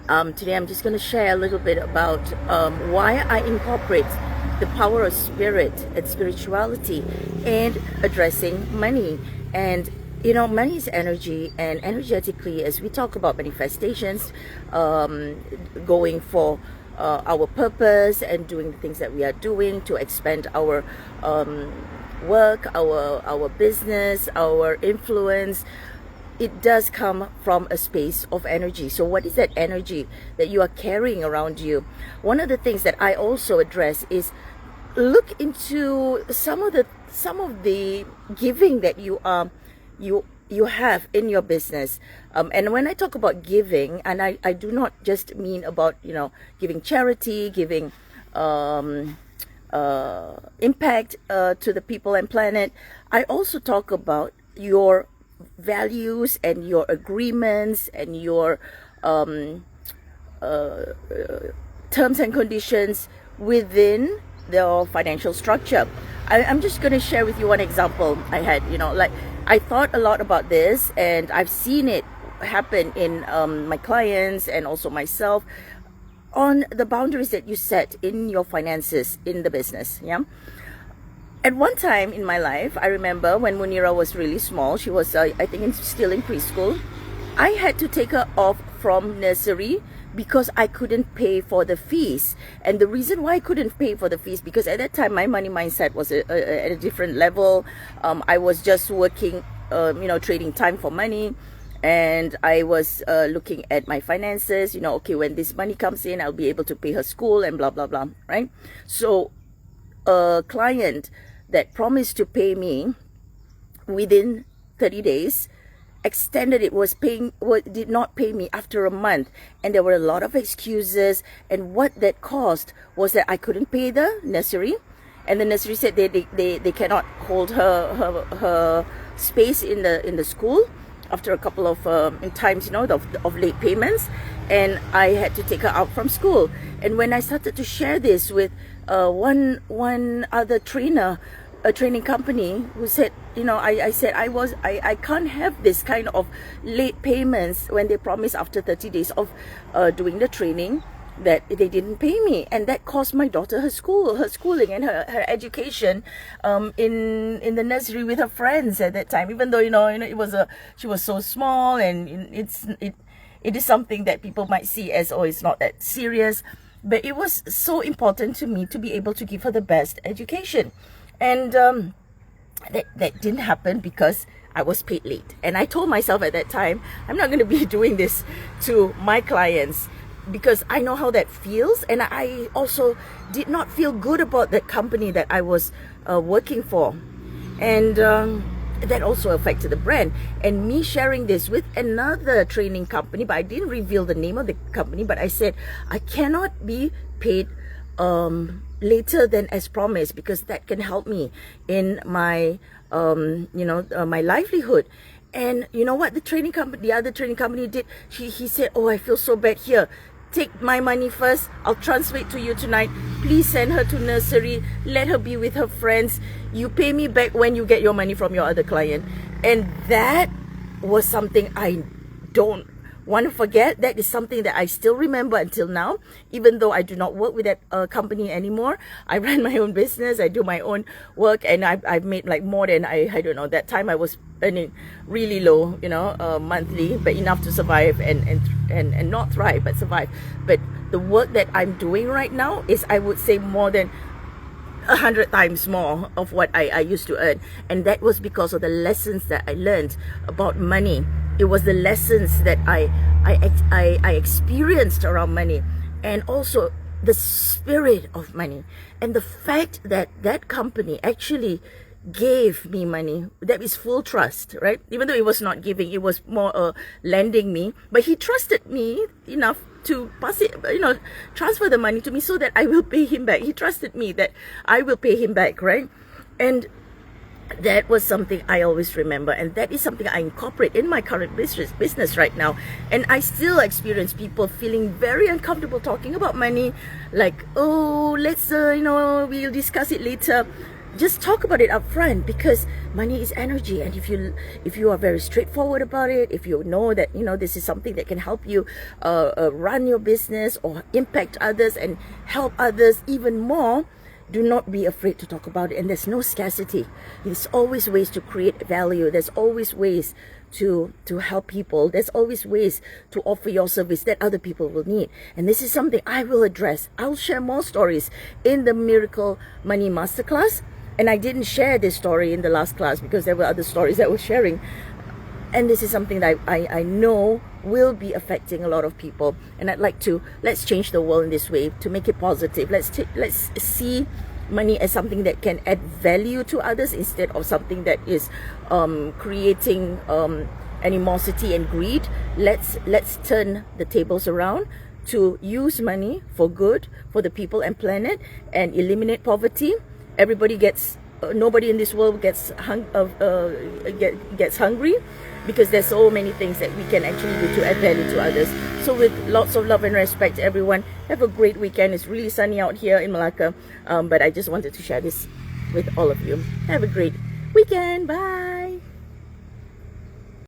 Today I'm just going to share a little bit about why I incorporate the power of spirit and spirituality and addressing money. And money is energy, and energetically, as we talk about manifestations, going for our purpose and doing the things that we are doing to expand our work, our business, our influence, it does come from a space of energy. So what is that energy that you are carrying around you? One of the things that I also address is look into some of the giving that you have in your business. And when I talk about giving, and I do not just mean about giving charity, giving impact to the people and planet. I also talk about your values and your agreements and your terms and conditions within the financial structure. I'm just going to share with you one example I had. Like, I thought a lot about this, and I've seen it happen in my clients and also myself, on the boundaries that you set in your finances in the business. At one time in my life, I remember when Munira was really small. She was, I think, still in preschool. I had to take her off from nursery because I couldn't pay for the fees. And the reason why I couldn't pay for the fees, because at that time my money mindset was at a different level. I was just working, trading time for money. And I was looking at my finances, okay, when this money comes in, I'll be able to pay her school and blah, blah, blah, right? So a client that promised to pay me within 30 days extended it, did not pay me after a month. And there were a lot of excuses. And what that caused was that I couldn't pay the nursery. And the nursery said they cannot hold her space in the school after a couple of times, of late payments. And I had to take her out from school. And when I started to share this with one other trainer, a training company, who said, I said I can't have this kind of late payments when they promise after 30 days of doing the training that they didn't pay me. And that cost my daughter her schooling and her education in the nursery with her friends at that time. Even though she was so small, and it is something that people might see as, oh, it's not that serious, but it was so important to me to be able to give her the best education. And that didn't happen because I was paid late. And I told myself at that time, I'm not going to be doing this to my clients, because I know how that feels. And I also did not feel good about that company that I was working for. And that also affected the brand. And me sharing this with another training company, but I didn't reveal the name of the company, but I said, I cannot be paid later than as promised, because that can help me in my my livelihood. And you know what the other training company did? He said, oh, I feel so bad. Here, take my money first. I'll transfer it to you tonight. Please send her to nursery. Let her be with her friends. You pay me back when you get your money from your other client. And that was something I don't want to forget. That is something that I still remember until now, even though I do not work with that company anymore. I run my own business. I do my own work, and I've made like more than I don't know. That time I was earning really low, monthly, but enough to survive and not thrive, but survive. But the work that I'm doing right now is, I would say, more than 100 times more of what I used to earn. And that was because of the lessons that I learned about money. It was the lessons that I experienced around money, and also the spirit of money, and the fact that that company actually gave me money. That is full trust, right? Even though it was not giving, it was more lending me, but he trusted me enough to pass it, transfer the money to me so that I will pay him back. He trusted me that I will pay him back, right? And that was something I always remember, and that is something I incorporate in my current business right now. And I still experience people feeling very uncomfortable talking about money, like, oh, let's we'll discuss it later. just talk about it up front, because money is energy. And if you are very straightforward about it, if you know that this is something that can help you run your business or impact others and help others even more, do not be afraid to talk about it. And there's no scarcity. There's always ways to create value. There's always ways to help people. There's always ways to offer your service that other people will need. And this is something I will address. I'll share more stories in the Miracle Money Masterclass. And I didn't share this story in the last class because there were other stories that I was sharing. And this is something that I know will be affecting a lot of people. And I'd like to, let's change the world in this way to make it positive. Let's see money as something that can add value to others instead of something that is creating animosity and greed. Let's turn the tables around to use money for good, for the people and planet, and eliminate poverty. Everybody gets, nobody in this world gets hungry, because there's so many things that we can actually do to add value to others. So with lots of love and respect, everyone, have a great weekend. It's really sunny out here in Malacca, but I just wanted to share this with all of you. Have a great weekend. Bye.